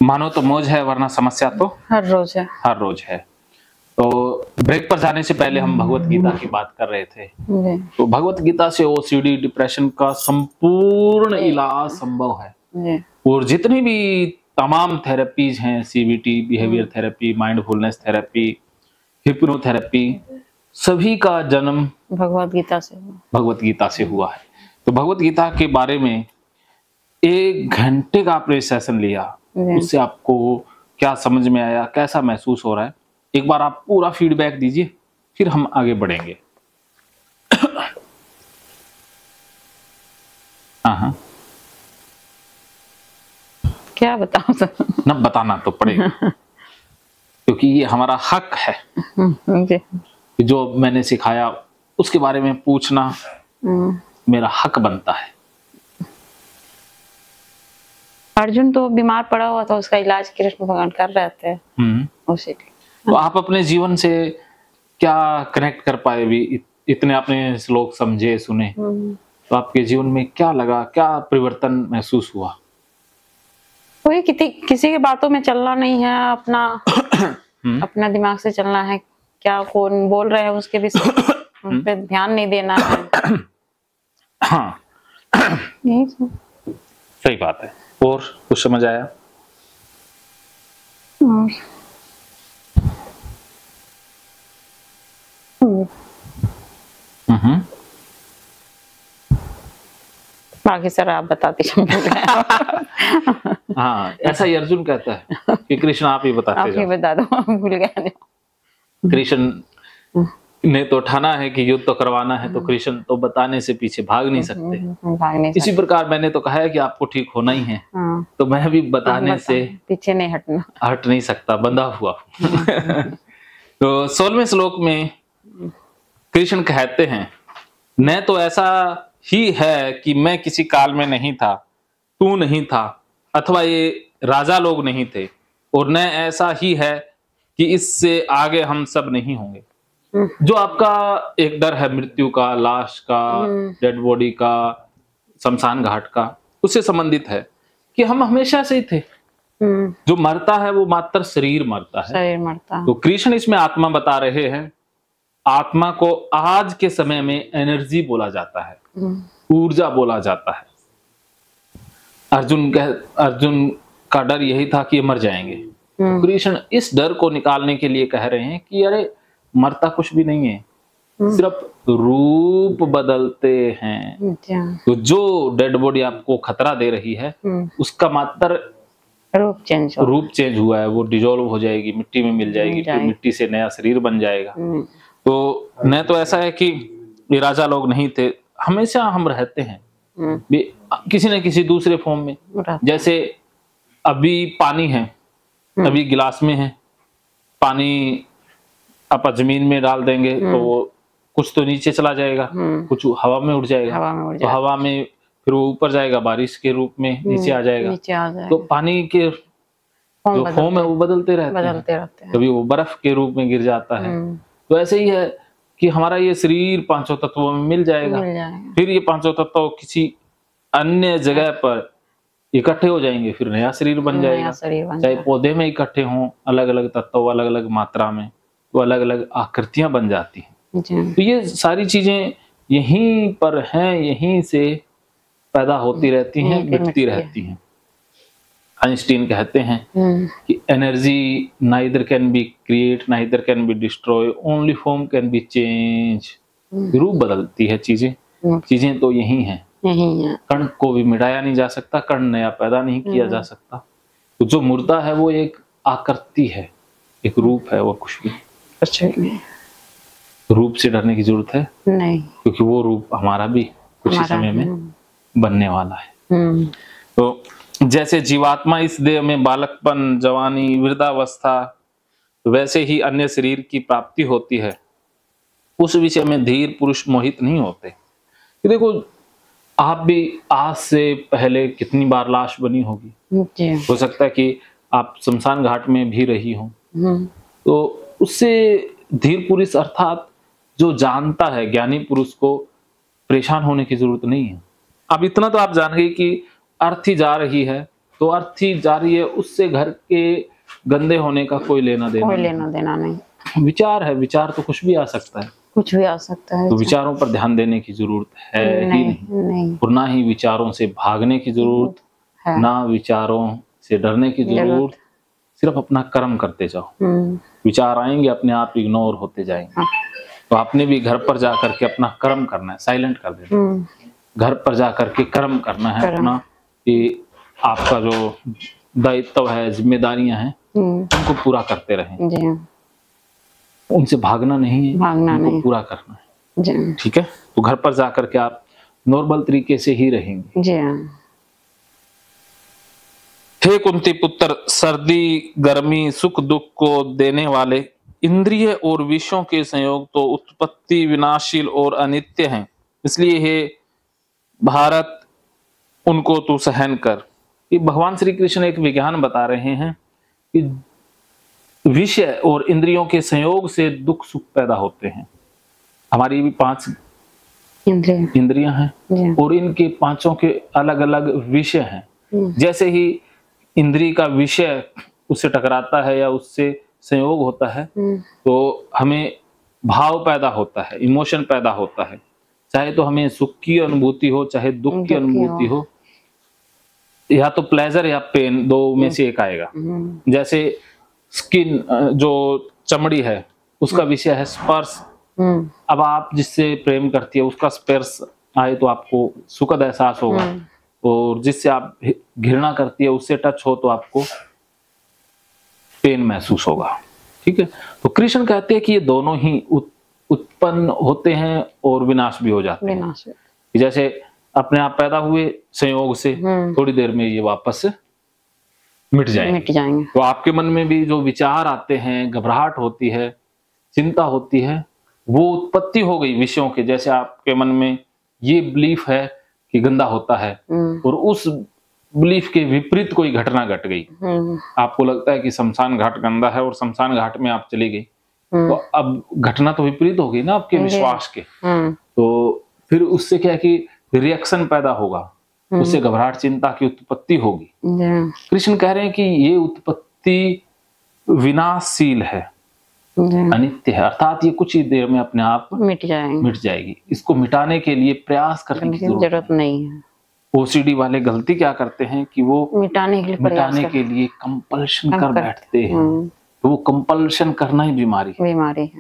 मानो तो मौज है वरना समस्या तो हर रोज है। हर रोज है। तो ब्रेक पर जाने से पहले हम भगवत गीता की बात कर रहे थे। तो भगवत गीता से ओसीडी डिप्रेशन का संपूर्ण इलाज संभव है। और जितनी भी तमाम थेरेपीज हैं, CBT, behaviour therapy, mindfulness therapy, hypnotherapy, सभी का जन्म भगवत गीता से हुआ है। तो भगवत गीता के बारे में 1 घंटे का आपने सेशन लिया, उससे आपको क्या समझ में आया, कैसा महसूस हो रहा है, एक बार आप पूरा फीडबैक दीजिए, फिर हम आगे बढ़ेंगे। हाँ, क्या बताऊं सर? न बताना तो पड़ेगा क्योंकि ये हमारा हक है कि जो मैंने सिखाया उसके बारे में पूछना मेरा हक बनता है। अर्जुन तो बीमार पड़ा हुआ था, उसका इलाज कृष्ण भगवान कर रहे थे। उसी तो आप अपने जीवन से क्या कनेक्ट कर पाए भी, इतने आपने श्लोक समझे सुने, तो आपके जीवन में क्या लगा, क्या परिवर्तन महसूस हुआ? कोई किसी के बातों में चलना नहीं है, अपना दिमाग से चलना है। क्या कौन बोल रहे हैं उसके भी उन पे ध्यान नहीं देना है। हाँ, सही बात है। और कुछ समझ आया? बाकी सर आप बता दीजिए। हाँ, ऐसा ही अर्जुन कहता है कि कृष्ण आप ही बताते जाओ। आप ही बता दो, भूल गया। कृष्ण ने तो ठाना है कि युद्ध तो करवाना है, तो कृष्ण तो बताने से पीछे भाग नहीं सकते। इसी प्रकार मैंने तो कहा है कि आपको ठीक होना ही है, तो मैं भी बताने से पीछे नहीं हट नहीं सकता, बंधा हुआ। तो 16वें श्लोक में कृष्ण कहते हैं, न तो ऐसा ही है कि मैं किसी काल में नहीं था, तू नहीं था, अथवा ये राजा लोग नहीं थे, और न ऐसा ही है कि इससे आगे हम सब नहीं होंगे। जो आपका एक डर है मृत्यु का, लाश का, डेड बॉडी का, शमशान घाट का, उससे संबंधित है कि हम हमेशा से ही थे। जो मरता है वो मात्र शरीर मरता है। तो कृष्ण इसमें आत्मा बता रहे हैं। आत्मा को आज के समय में एनर्जी बोला जाता है, ऊर्जा बोला जाता है। अर्जुन का डर यही था कि ये मर जाएंगे। तो कृष्ण इस डर को निकालने के लिए कह रहे हैं कि अरे मरता कुछ भी नहीं है, सिर्फ रूप बदलते हैं। तो जो डेड बॉडी आपको खतरा दे रही है, उसका मात्र रूप चेंज हुआ है, वो डिजोल्व हो जाएगी, मिट्टी में मिल जाएगी, फिर मिट्टी से नया शरीर बन जाएगा। तो न तो ऐसा है कि ये राजा लोग नहीं थे, हमेशा हम रहते हैं किसी न किसी दूसरे फॉर्म में। जैसे अभी पानी है, अभी गिलास में है पानी, आप जमीन में डाल देंगे तो वो कुछ तो नीचे चला जाएगा, कुछ हवा में उड़ जाएगा, तो हवा में फिर वो ऊपर जाएगा, बारिश के रूप में नीचे आ जाएगा। तो पानी के जो फॉर्म है वो बदलते रहते हैं। कभी वो बर्फ के रूप में गिर जाता है। तो ऐसे ही है कि हमारा ये शरीर 5 तत्वों में मिल जाएगा, फिर ये 5 तत्व किसी अन्य जगह पर इकट्ठे हो जाएंगे, फिर नया शरीर बन जाएगा। चाहे पौधे में इकट्ठे हों अलग अलग तत्व, अलग अलग मात्रा में, तो अलग अलग आकृतियां बन जाती हैं। तो ये सारी चीजें यहीं पर हैं, यहीं से पैदा होती रहती हैं, मिटती रहती हैं। आइंस्टीन कहते हैं कि energy neither can be create neither can be destroy, only form can be change. रूप बदलती है चीजें तो यही हैं। कण को भी मिटाया नहीं जा सकता, कण नया पैदा नहीं किया जा सकता। तो जो मुर्दा है वो एक आकृति है, एक रूप है, वो कुछ भी रूप से डरने की जरूरत है नहीं, क्योंकि वो रूप हमारा भी कुछ ही समय में बनने वाला है। तो जैसे जीवात्मा इस देह में बालकपन, जवानी, वृद्धावस्था, वैसे ही अन्य शरीर की प्राप्ति होती है। उस विषय में धीर पुरुष मोहित नहीं होते। देखो आप भी आज से पहले कितनी बार लाश बनी होगी, हो सकता है कि आप शमशान घाट में भी रही हो। तो उससे धीर पुरुष अर्थात जो जानता है, ज्ञानी पुरुष को परेशान होने की जरूरत नहीं है। अब इतना तो आप जान गए कि अर्थ ही जा रही है, तो अर्थ ही जारी है, उससे घर के गंदे होने का कोई लेना देना नहीं। विचार है, विचार तो कुछ भी आ सकता है, कुछ भी आ सकता है, तो विचारों पर ध्यान देने की जरूरत है ही नहीं। और ना ही विचारों से भागने की जरूरत है, ना विचारों से डरने की जरूरत, सिर्फ अपना कर्म करते जाओ। विचार आएंगे अपने आप इग्नोर होते जाएंगे। तो आपने भी घर पर जा करके अपना कर्म करना है, साइलेंट कर देना, घर पर जा करके कर्म करना है अपना, कि आपका जो दायित्व है, जिम्मेदारियां हैं, उनको पूरा करते रहें, उनसे भागना नहीं है, उनको पूरा करना है। ठीक है, तो घर पर जा करके आप नॉर्मल तरीके से ही रहेंगे। हे कुंती पुत्र, सर्दी गर्मी सुख दुख को देने वाले इंद्रिय और विषयों के संयोग तो उत्पत्ति विनाशील और अनित्य हैं, इसलिए हे भारत उनको तू सहन कर। ये भगवान श्री कृष्ण एक विज्ञान बता रहे हैं कि विषय और इंद्रियों के संयोग से दुख सुख पैदा होते हैं। हमारी भी 5 इंद्रियां हैं और इनके 5 के अलग अलग विषय हैं। जैसे ही इंद्रिय का विषय उससे टकराता है या उससे संयोग होता है तो हमें भाव पैदा होता है, इमोशन पैदा होता है, चाहे तो हमें सुख की अनुभूति हो चाहे दुख की अनुभूति हो, या तो प्लेजर या पेन, 2 में से एक आएगा। जैसे स्किन, जो चमड़ी है, उसका विषय है स्पर्श। अब आप जिससे प्रेम करती है उसका स्पर्श आए तो आपको सुखद एहसास होगा, और जिससे आप घृणा करती है उससे टच हो तो आपको पेन महसूस होगा। ठीक है, तो कृष्ण कहते हैं कि ये दोनों ही उत्पन्न होते हैं और विनाश भी हो जाते हैं। जैसे अपने आप पैदा हुए संयोग से, थोड़ी देर में ये वापस मिट जाएंगे। तो आपके मन में भी जो विचार आते हैं, घबराहट होती है, चिंता होती है, वो उत्पत्ति हो गई विषयों के। जैसे आपके मन में ये बिलीफ है कि गंदा होता है और उस बिलीफ के विपरीत कोई घटना घट गई, आपको लगता है कि शमशान घाट गंदा है और शमशान घाट में आप चली गई, तो अब घटना तो विपरीत हो गई ना आपके विश्वास के। तो फिर उससे क्या है कि रिएक्शन पैदा होगा, उससे घबराहट चिंता की उत्पत्ति होगी। कृष्ण कह रहे हैं कि ये उत्पत्ति विनाशशील है, अनित्य है, अर्थात ये कुछ ही देर में अपने आप मिट जाएगी। इसको मिटाने के लिए प्रयास करने की जरूरत नहीं है। ओसीडी वाले गलती क्या करते हैं कि वो मिटाने के लिए कंपल्शन कर बैठते हैं, तो वो कंपल्शन करना ही बीमारी है।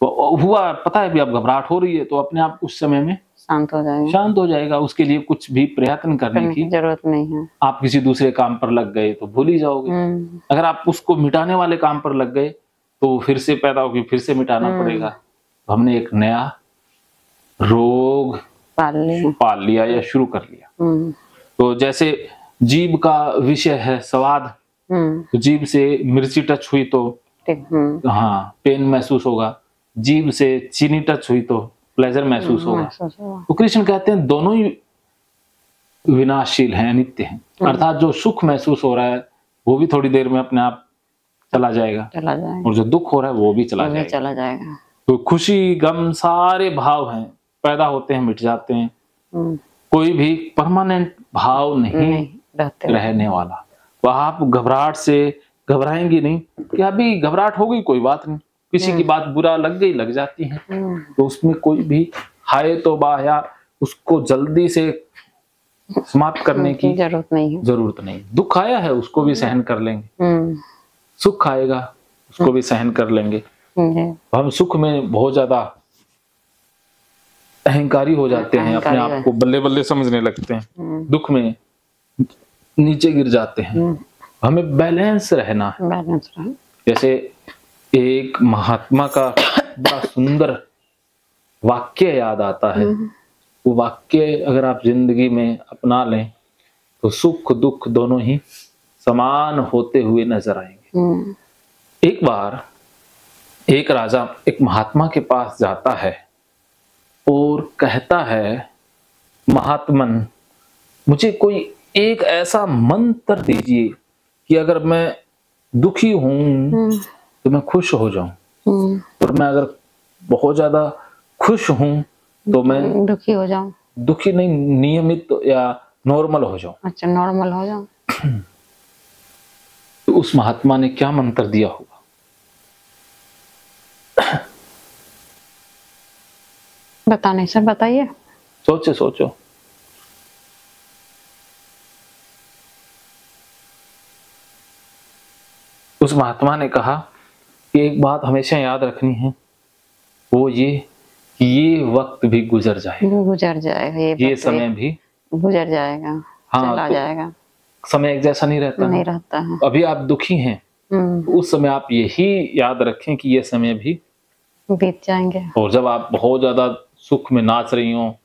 तो हुआ पता है, अभी आप घबराहट हो रही है तो अपने आप उस समय में शांत हो जाएगा। उसके लिए कुछ भी प्रयत्न करने की जरूरत नहीं है। आप किसी दूसरे काम पर लग गए तो भूल ही जाओगे। अगर आप उसको मिटाने वाले काम पर लग गए तो फिर से पैदा होगी, फिर से मिटाना पड़ेगा। तो हमने एक नया रोग पाल लिया या शुरू कर लिया। तो जैसे जीभ का विषय है स्वाद, तो जीभ से मिर्ची टच हुई तो हाँ पेन महसूस होगा, जीभ से चीनी टच हुई तो प्लेजर महसूस होगा। तो कृष्ण कहते हैं दोनों ही विनाशशील हैं, अनित्य हैं। अर्थात जो सुख महसूस हो रहा है वो भी थोड़ी देर में अपने आप चला जाएगा और जो दुख हो रहा है वो भी चला जाएगा। तो खुशी गम सारे भाव हैं, पैदा होते हैं मिट जाते हैं, कोई भी परमानेंट भाव नहीं रहने वाला। तो आप घबराहट से घबराएंगी नहीं कि अभी घबराहट हो गई कोई बात नहीं, किसी की बात बुरा लग गई, लग जाती है, तो उसमें कोई भी हाय तौबा या उसको जल्दी से समाप्त करने की जरूरत नहीं। दुख आया है उसको भी सहन कर लेंगे, सुख आएगा उसको भी सहन कर लेंगे। तो हम सुख में बहुत ज्यादा अहंकारी हो जाते हैं, अपने आप को बल्ले बल्ले समझने लगते हैं, दुख में नीचे गिर जाते हैं। हमें बैलेंस रहना है। जैसे एक महात्मा का बड़ा सुंदर वाक्य याद आता है, वो वाक्य अगर आप जिंदगी में अपना लें तो सुख दुख दोनों ही समान होते हुए नजर आएंगे। एक बार एक राजा एक महात्मा के पास जाता है और कहता है, महात्मन मुझे कोई एक ऐसा मंत्र दीजिए कि अगर मैं दुखी हूं तो मैं खुश हो जाऊं, और मैं अगर बहुत ज्यादा खुश हूं तो मैं दुखी हो जाऊं। दुखी नहीं, नियमित या नॉर्मल हो जाऊं। अच्छा, नॉर्मल हो जाऊं। उस महात्मा ने क्या मंत्र दिया होगा। बता नहीं सर, बताइए। सोचो सोचो। उस महात्मा ने कहा कि एक बात हमेशा याद रखनी है, वो ये कि ये वक्त भी गुजर जाएगा, गुजर जाएगा, ये समय भी गुजर जाएगा। हाँ, चला तो जाएगा। समय एक जैसा नहीं रहता, नहीं रहता है। अभी आप दुखी हैं, उस समय आप यही याद रखें कि ये समय भी बीत जाएंगे। और जब आप बहुत ज्यादा सुख में नाच रही हो,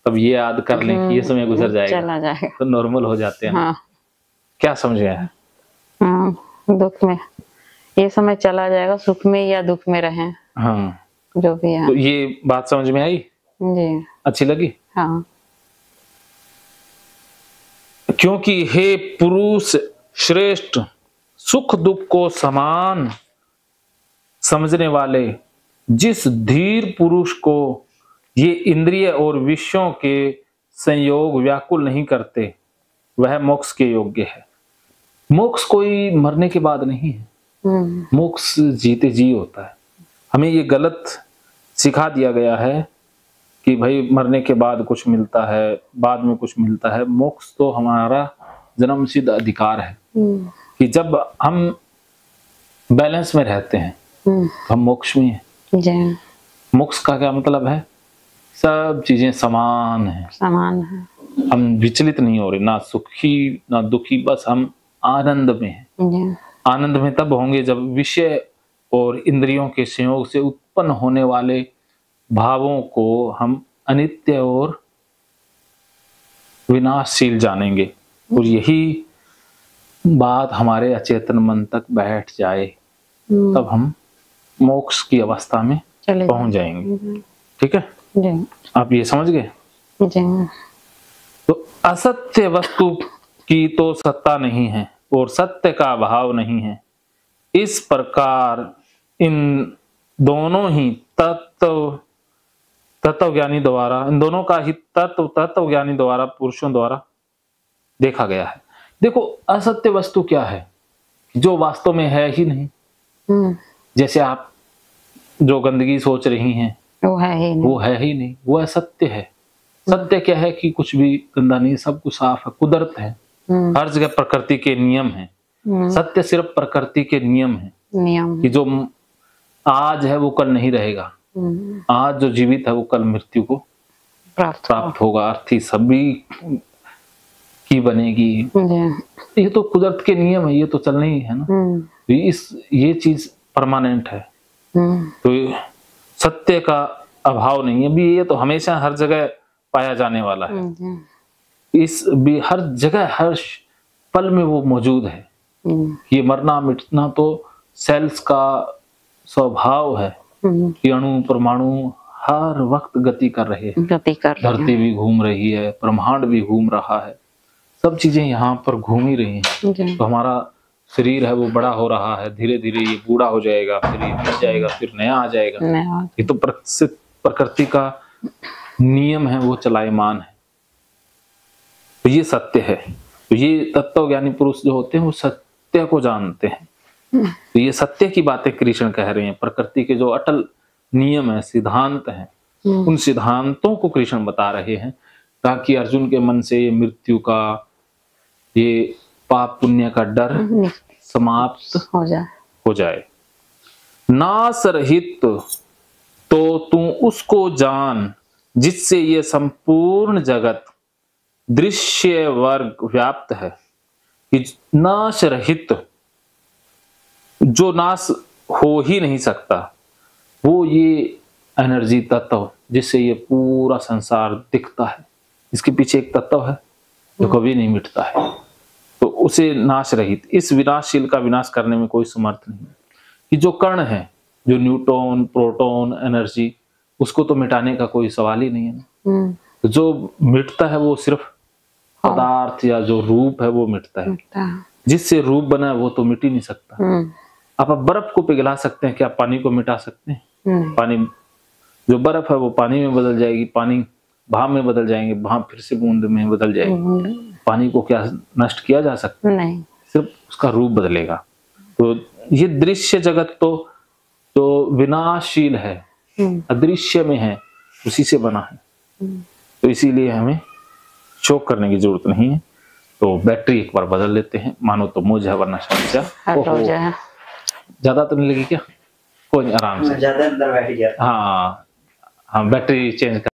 तब ये याद कर लें कि ये समय गुजर जाएगा, चला जाएगा, तो नॉर्मल हो जाते हैं। हाँ। क्या समझ गए हैं? हाँ, दुख में ये समय चला जाएगा, सुख में या दुख में रहें, हाँ, जो भी है। तो ये बात समझ में आई? जी, अच्छी लगी? हाँ। क्योंकि हे पुरुष श्रेष्ठ, सुख दुख को समान समझने वाले जिस धीर पुरुष को ये इंद्रिय और विषयों के संयोग व्याकुल नहीं करते, वह मोक्ष के योग्य है। मोक्ष कोई मरने के बाद नहीं है, मोक्ष जीते जी होता है। हमें ये गलत सिखा दिया गया है कि भाई मरने के बाद कुछ मिलता है, बाद में कुछ मिलता है। मोक्ष तो हमारा जन्मसिद्ध अधिकार है कि जब हम बैलेंस में रहते हैं हम मोक्ष में हैं। मोक्ष का क्या मतलब है? सब चीजें समान है, समान है, हम विचलित नहीं हो रहे, ना सुखी ना दुखी, बस हम आनंद में हैं। आनंद में तब होंगे जब विषय और इंद्रियों के संयोग से उत्पन्न होने वाले भावों को हम अनित्य और विनाशशील जानेंगे, और यही बात हमारे अचेतन मन तक बैठ जाए, तब हम मोक्ष की अवस्था में पहुंच जाएंगे। ठीक है जी। आप ये समझ गए? जी। तो असत्य वस्तु की तो सत्ता नहीं है और सत्य का अभाव नहीं है। इस प्रकार इन दोनों ही तत्वज्ञानी द्वारा, इन दोनों का ही तत्वज्ञानी द्वारा, पुरुषों द्वारा देखा गया है। देखो, असत्य वस्तु क्या है? जो वास्तव में है ही नहीं। जैसे आप जो गंदगी सोच रही हैं, वो है ही नहीं, वो असत्य है। सत्य क्या है कि कुछ भी गंदा नहीं, सब कुछ साफ है, कुदरत है, हर जगह प्रकृति के नियम है। सत्य सिर्फ प्रकृति के नियम है कि जो आज है वो कल नहीं रहेगा, आज जो जीवित है वो कल मृत्यु को प्राप्त होगा, अर्थी सभी की बनेगी। ये तो कुदरत के नियम है, ये तो चलना ही है ना। ये चीज परमानेंट है, तो सत्य का अभाव नहीं है। भी ये तो हमेशा हर जगह पाया जाने वाला है, इस भी हर जगह हर पल में वो मौजूद है। ये मरना मिटना तो सेल्स का स्वभाव है कि अणु परमाणु हर वक्त गति कर रहे हैं, धरती भी घूम रही है, ब्रह्मांड भी घूम रहा है, सब चीजें यहाँ पर घूम ही रही हैं। तो हमारा शरीर है वो बड़ा हो रहा है, धीरे धीरे ये बूढ़ा हो जाएगा, फिर ये मिट जाएगा, फिर नया आ जाएगा। ये तो प्रकृति का नियम है, वो चलायमान है। तो ये सत्य है। तो ये तत्वज्ञानी पुरुष जो होते हैं वो सत्य को जानते हैं। तो ये सत्य की बातें कृष्ण कह रहे हैं। प्रकृति के जो अटल नियम है, सिद्धांत हैं, उन सिद्धांतों को कृष्ण बता रहे हैं ताकि अर्जुन के मन से ये मृत्यु का, ये पाप पुण्य का डर समाप्त हो जाए। नास रहित तो तू उसको जान जिससे ये संपूर्ण जगत दृश्य वर्ग व्याप्त है। कि नाश रहित, जो नाश हो ही नहीं सकता, वो ये एनर्जी तत्व जिससे ये पूरा संसार दिखता है, इसके पीछे एक तत्व है जो कभी नहीं मिटता है, तो उसे नाश रहित, इस विनाशशील का विनाश करने में कोई समर्थ नहीं। कि जो कण है, जो न्यूट्रॉन प्रोटॉन एनर्जी, उसको तो मिटाने का कोई सवाल ही नहीं है ना। तो जो मिटता है वो सिर्फ पदार्थ या जो रूप है वो मिटता है, जिससे रूप बना है वो तो मिट ही नहीं सकता। आप बर्फ को पिघला सकते हैं, क्या पानी को मिटा सकते हैं? पानी, जो बर्फ है वो पानी में बदल जाएगी, पानी भाप में बदल जाएंगे, भाप फिर से बूंद में बदल जाएगी। पानी को क्या नष्ट किया जा सकता है? नहीं, सिर्फ उसका रूप बदलेगा। तो ये दृश्य जगत तो विनाशशील है, अदृश्य में है, उसी से बना है। तो इसीलिए हमें शोक करने की जरूरत नहीं है। तो बैटरी एक बार बदल लेते हैं, मानो तो मुझ है वरना समस्या ज्यादा तो नहीं लगी क्या? कोई आराम से, ज्यादा अंदर बैठ गया। हाँ बैटरी चेंज